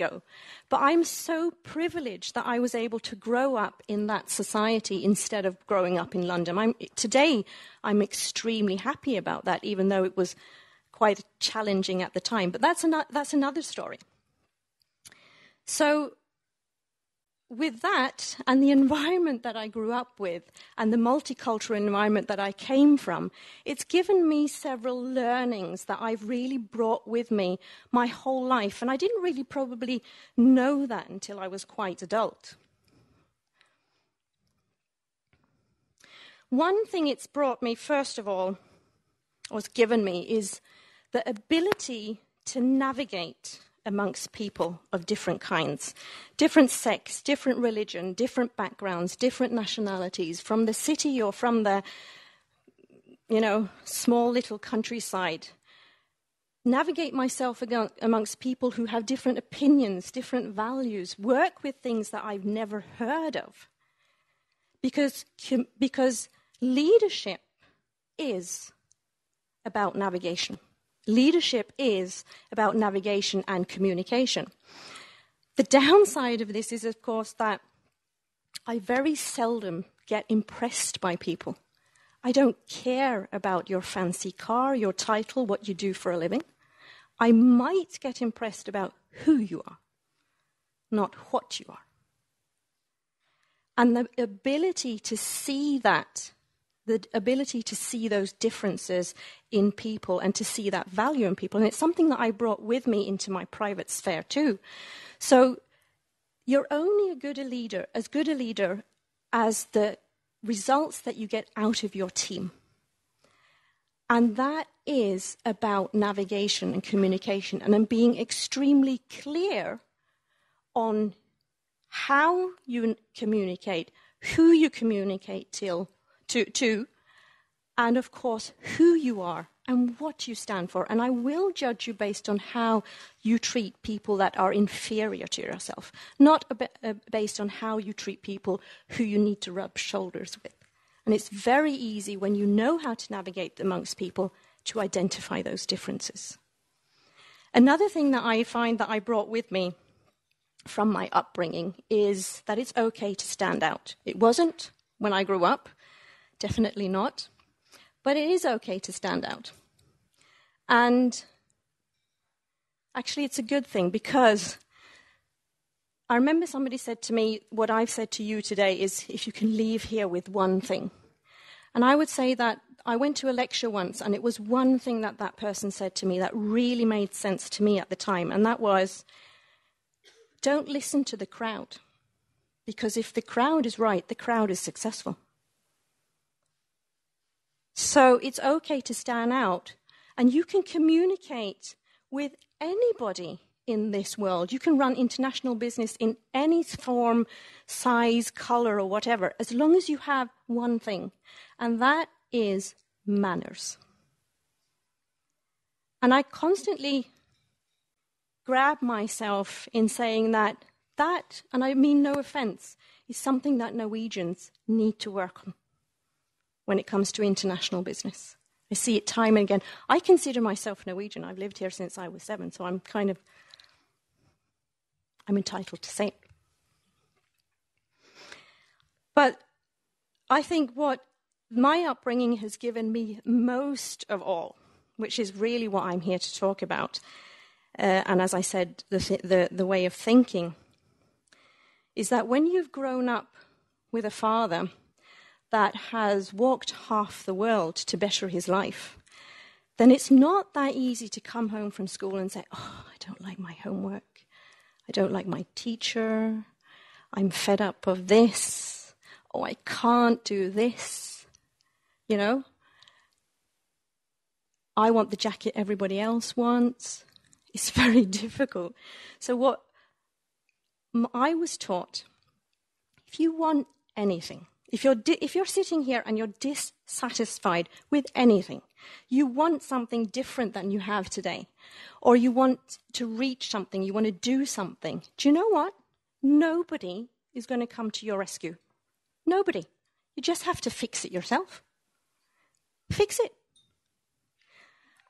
ago. But I'm so privileged that I was able to grow up in that society instead of growing up in London. Today, I'm extremely happy about that, even though it was quite challenging at the time. But that's another story. So with that and the environment that I grew up with and the multicultural environment that I came from, it's given me several learnings that I've really brought with me my whole life. And I didn't really probably know that until I was quite adult. One thing it's brought me, first of all, or it's given me, is the ability to navigate amongst people of different kinds, different sects, different religion, different backgrounds, different nationalities, from the city or from the, small little countryside. Navigate myself amongst people who have different opinions, different values, work with things that I've never heard of. Because leadership is about navigation. Leadership is about navigation and communication. The downside of this is, of course, that I very seldom get impressed by people. I don't care about your fancy car, your title, what you do for a living. I might get impressed about who you are, not what you are. And the ability to see that, the ability to see those differences in people and to see that value in people. And it's something that I brought with me into my private sphere too. So you're only as good a leader as the results that you get out of your team. And that is about navigation and communication, and then being extremely clear on how you communicate, who you communicate to, and of course, who you are and what you stand for. And I will judge you based on how you treat people that are inferior to yourself, not based on how you treat people who you need to rub shoulders with. And it's very easy when you know how to navigate amongst people to identify those differences. Another thing that I find that I brought with me from my upbringing is that it's okay to stand out. It wasn't when I grew up. Definitely not. But it is okay to stand out. And actually, it's a good thing, because I remember somebody said to me, what I've said to you today is, if you can leave here with one thing. And I would say that I went to a lecture once, and it was one thing that that person said to me that really made sense to me at the time. And that was, don't listen to the crowd. Because if the crowd is right, the crowd is successful. So it's okay to stand out, and you can communicate with anybody in this world. You can run international business in any form, size, color, or whatever, as long as you have one thing, and that is manners. And I constantly grab myself in saying that, and I mean no offense, is something that Norwegians need to work on when it comes to international business. I see it time and again. I consider myself Norwegian. I've lived here since I was 7, so I'm entitled to say it. But I think what my upbringing has given me most of all, which is really what I'm here to talk about, and as I said, the way of thinking, is that when you've grown up with a father that has walked half the world to better his life, then it's not that easy to come home from school and say, oh, I don't like my homework. I don't like my teacher. I'm fed up of this. Oh, I can't do this. You know? I want the jacket everybody else wants. It's very difficult. So what I was taught, if you want anything, if you're sitting here and you're dissatisfied with anything, you want something different than you have today, or you want to reach something, you want to do something, do you know what? Nobody is going to come to your rescue. Nobody. You just have to fix it yourself. Fix it.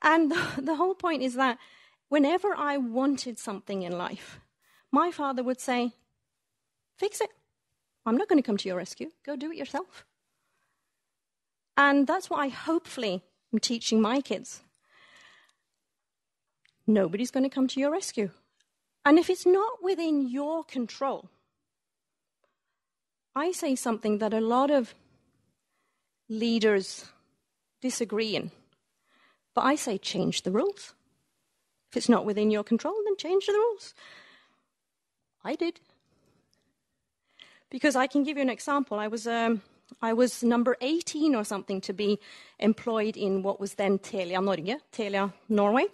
And the whole point is that whenever I wanted something in life, my father would say, fix it. I'm not going to come to your rescue. Go do it yourself. And that's what I hopefully am teaching my kids. Nobody's going to come to your rescue. And if it's not within your control, I say something that a lot of leaders disagree in. But I say change the rules. If it's not within your control, then change the rules. I did. Because I can give you an example. I was number 18 or something to be employed in what was then Telia Norway.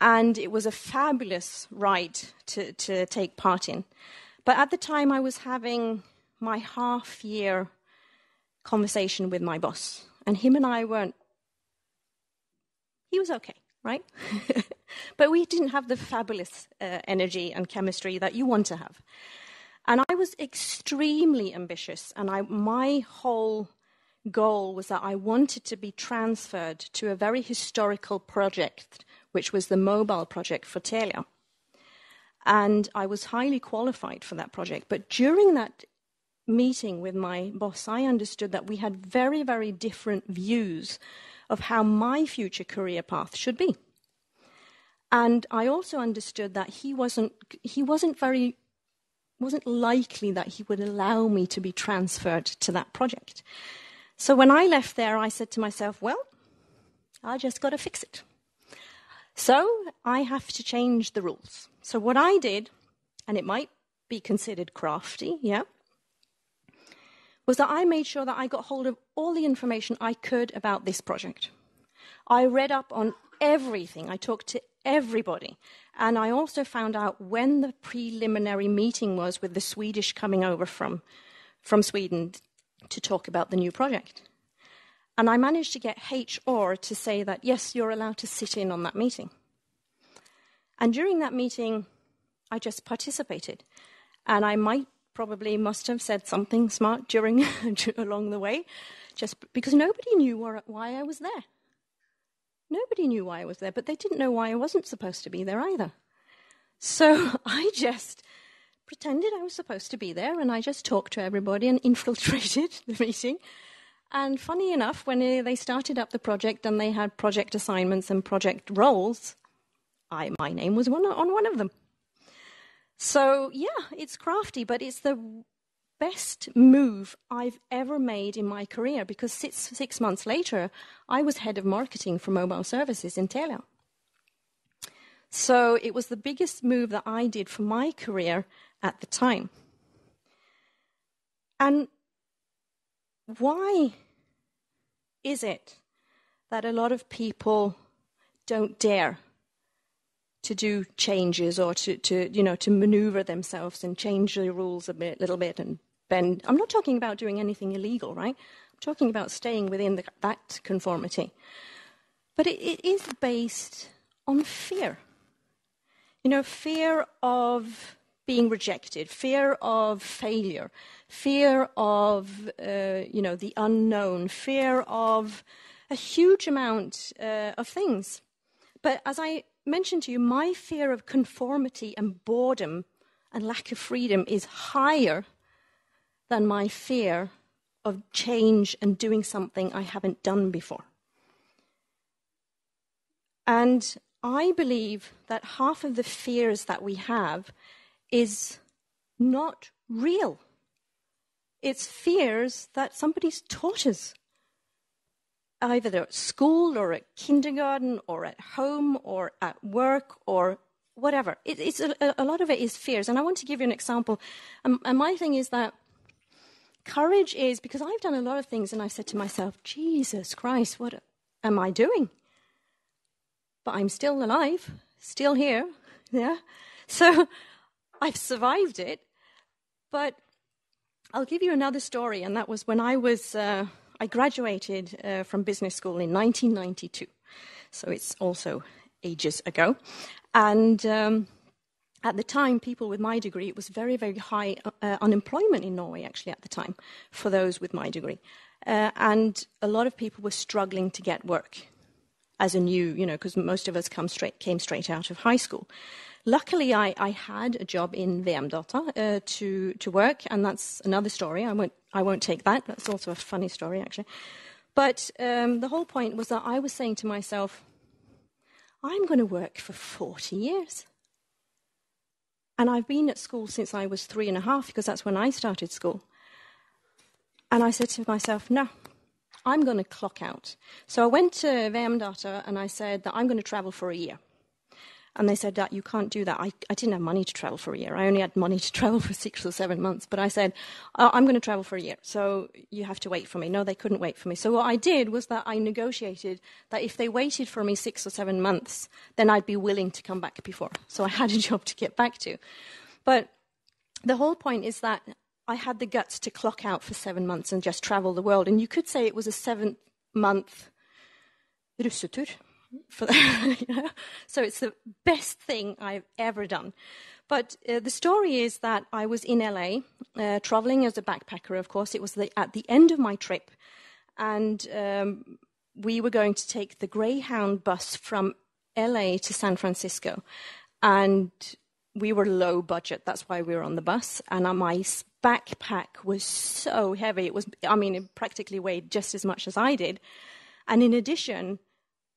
And it was a fabulous ride to take part in. But at the time, I was having my half-year conversation with my boss. And him and I weren't... He was okay, right? But we didn't have the fabulous energy and chemistry that you want to have. And I was extremely ambitious, and my whole goal was that I wanted to be transferred to a very historical project, which was the mobile project for Telia. And I was highly qualified for that project. But during that meeting with my boss, I understood that we had very, very different views of how my future career path should be. And I also understood that he wasn't likely that he would allow me to be transferred to that project. So when I left there, I said to myself, well, I just got to fix it. So I have to change the rules. So what I did, and it might be considered crafty, was that I made sure that I got hold of all the information I could about this project. I read up on everything. I talked to everybody. And I also found out when the preliminary meeting was with the Swedish coming over from Sweden to talk about the new project. And I managed to get HR to say that, yes, you're allowed to sit in on that meeting. And during that meeting, I just participated. And I must have said something smart along the way, just because nobody knew why I was there. Nobody knew why I was there, but they didn't know why I wasn't supposed to be there either. So I just pretended I was supposed to be there, and I just talked to everybody and infiltrated the meeting. And funny enough, when they started up the project and they had project assignments and project roles, my name was on one of them. So, yeah, it's crafty, but it's the best move I've ever made in my career, because six months later, I was head of marketing for mobile services in Telia. So it was the biggest move that I did for my career at the time. And why is it that a lot of people don't dare to do changes or to maneuver themselves and change the rules a little bit and bend? I'm not talking about doing anything illegal, right? I'm talking about staying within that conformity. But it is based on fear. Fear of being rejected, fear of failure, fear of, the unknown, fear of a huge amount of things. But as I mentioned to you, my fear of conformity and boredom and lack of freedom is higher than my fear of change and doing something I haven't done before. And I believe that half of the fears that we have is not real. It's fears that somebody's taught us, either at school or at kindergarten or at home or at work or whatever. It's a lot of it is fears. And I want to give you an example. And my thing is that courage is, because I've done a lot of things and I've said to myself, Jesus Christ, what am I doing? But I'm still alive, still here, yeah? So I've survived it. But I'll give you another story, and that was when I graduated from business school in 1992. So it's also ages ago. And at the time, people with my degree, it was very, very high unemployment in Norway, actually, at the time, for those with my degree. And a lot of people were struggling to get work as a new, because most of us came straight out of high school. Luckily, I had a job in VM-data to work, and that's another story. I won't take that. That's also a funny story, actually. But the whole point was that I was saying to myself, I'm going to work for 40 years. And I've been at school since I was 3.5, because that's when I started school. And I said to myself, no, I'm going to clock out. So I went to VM-data and I said that I'm going to travel for a year. And they said that you can't do that. I didn't have money to travel for a year. I only had money to travel for 6 or 7 months. But I said, I'm going to travel for a year, so you have to wait for me. No, they couldn't wait for me. So what I did was that I negotiated that if they waited for me 6 or 7 months, then I'd be willing to come back before. So I had a job to get back to. But the whole point is that I had the guts to clock out for 7 months and just travel the world. And you could say it was a 7-month russetur. So it's the best thing I've ever done. But the story is that I was in LA, traveling as a backpacker, of course. It was at the end of my trip. And we were going to take the Greyhound bus from LA to San Francisco. And we were low budget. That's why we were on the bus. And my backpack was so heavy. It practically weighed just as much as I did. And in addition,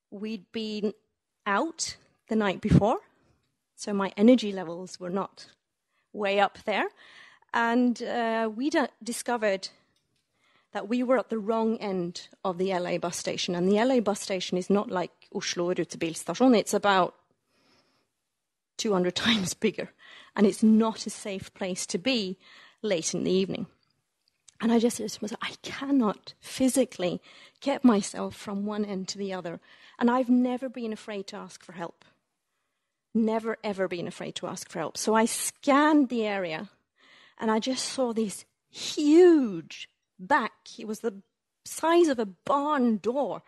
we'd been out the night before, so my energy levels were not way up there. And we discovered that we were at the wrong end of the LA bus station. And the LA bus station is not like Oslo Rutebilstasjon. It's about 200 times bigger. And it's not a safe place to be late in the evening. And I just said to myself, I cannot physically get myself from one end to the other. And I've never been afraid to ask for help. Never, ever been afraid to ask for help. So I scanned the area, and I just saw this huge back. It was the size of a barn door.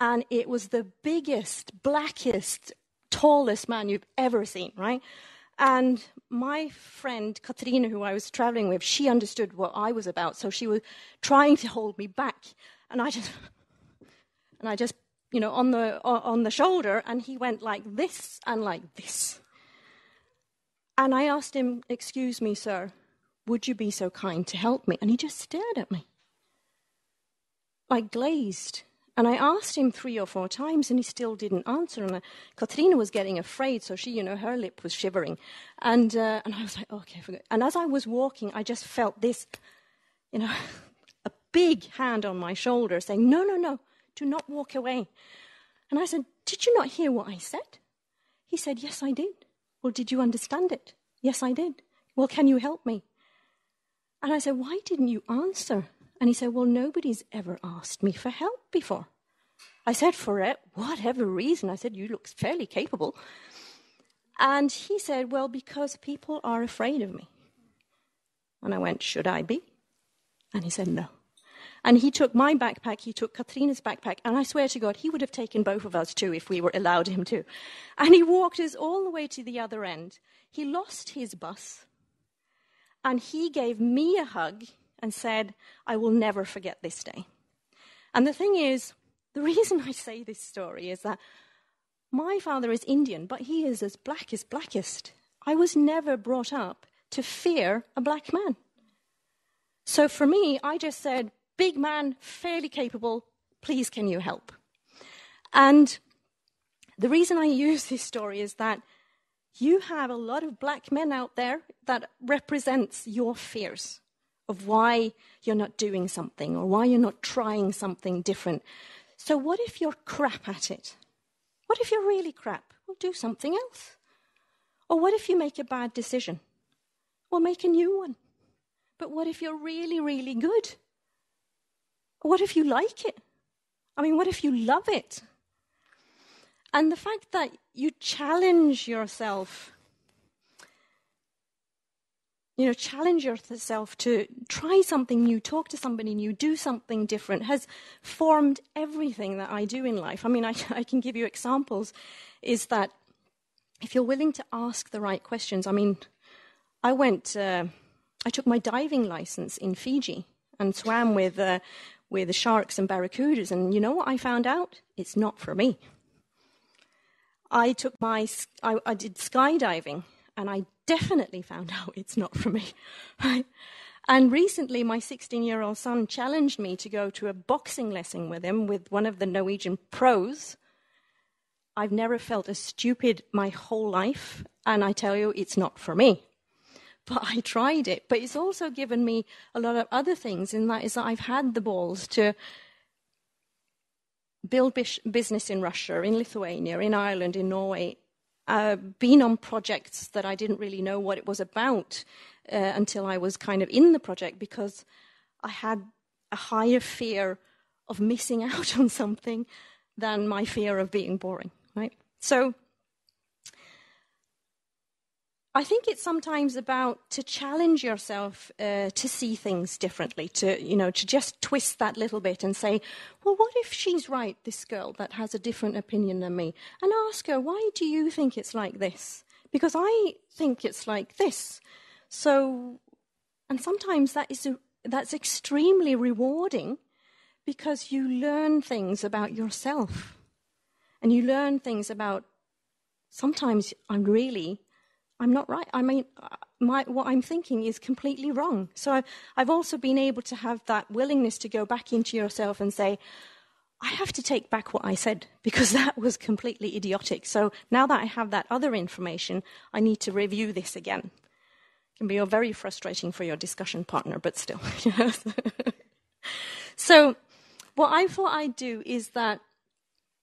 And it was the biggest, blackest, tallest man you've ever seen, right? And my friend, Katrina, who I was traveling with, she understood what I was about. So she was trying to hold me back. And I just, on the shoulder, and he went like this and like this. And I asked him, excuse me, sir, would you be so kind to help me? And he just stared at me, like glazed. And I asked him 3 or 4 times, and he still didn't answer. And Katrina was getting afraid, so she, her lip was shivering. And I was like, okay, forget. And as I was walking, I just felt this, a big hand on my shoulder saying, no, do not walk away. And I said, did you not hear what I said? He said, yes, I did. Well, did you understand it? Yes, I did. Well, can you help me? And I said, why didn't you answer? And he said, well, nobody's ever asked me for help before. I said, for whatever reason. I said, you look fairly capable. And he said, well, because people are afraid of me. And I went, should I be? And he said, no. And he took my backpack, he took Katrina's backpack, and I swear to God, he would have taken both of us too if we were allowed him to. And he walked us all the way to the other end. He lost his bus, and he gave me a hug and said, I will never forget this day. And the thing is, the reason I say this story is that my father is Indian, but he is as black as blackest. I was never brought up to fear a black man. So for me, I just said, big man, fairly capable, please can you help? And the reason I use this story is that you have a lot of black men out there that represents your fears of why you're not doing something or why you're not trying something different. So what if you're crap at it? What if you're really crap? Well, do something else. Or what if you make a bad decision? Well, make a new one. But what if you're really, really good? What if you like it? What if you love it? And the fact that you challenge yourself, challenge yourself to try something new, talk to somebody new, do something different, has formed everything that I do in life. I can give you examples, is that if you're willing to ask the right questions, I took my diving license in Fiji and swam with the sharks and barracudas, and you know what I found out? It's not for me. I did skydiving, and I definitely found out it's not for me. Right? And recently, my 16-year-old son challenged me to go to a boxing lesson with him with one of the Norwegian pros. I've never felt as stupid my whole life, and I tell you, it's not for me. But I tried it. But it's also given me a lot of other things, and that is that I've had the balls to build business in Russia, in Lithuania, in Ireland, in Norway, been on projects that I didn't really know what it was about until I was kind of in the project, because I had a higher fear of missing out on something than my fear of being boring, right? So I think it's sometimes about to challenge yourself to see things differently, to just twist that little bit and say, well, what if she's right, this girl that has a different opinion than me? And ask her, why do you think it's like this? Because I think it's like this. So, and sometimes that's extremely rewarding, because you learn things about yourself. And you learn things about, sometimes I'm not right. I mean, what I'm thinking is completely wrong. So I've also been able to have that willingness to go back into yourself and say, I have to take back what I said, because that was completely idiotic. So now that I have that other information, I need to review this again. It can be very frustrating for your discussion partner, but still. So what I thought I'd do is that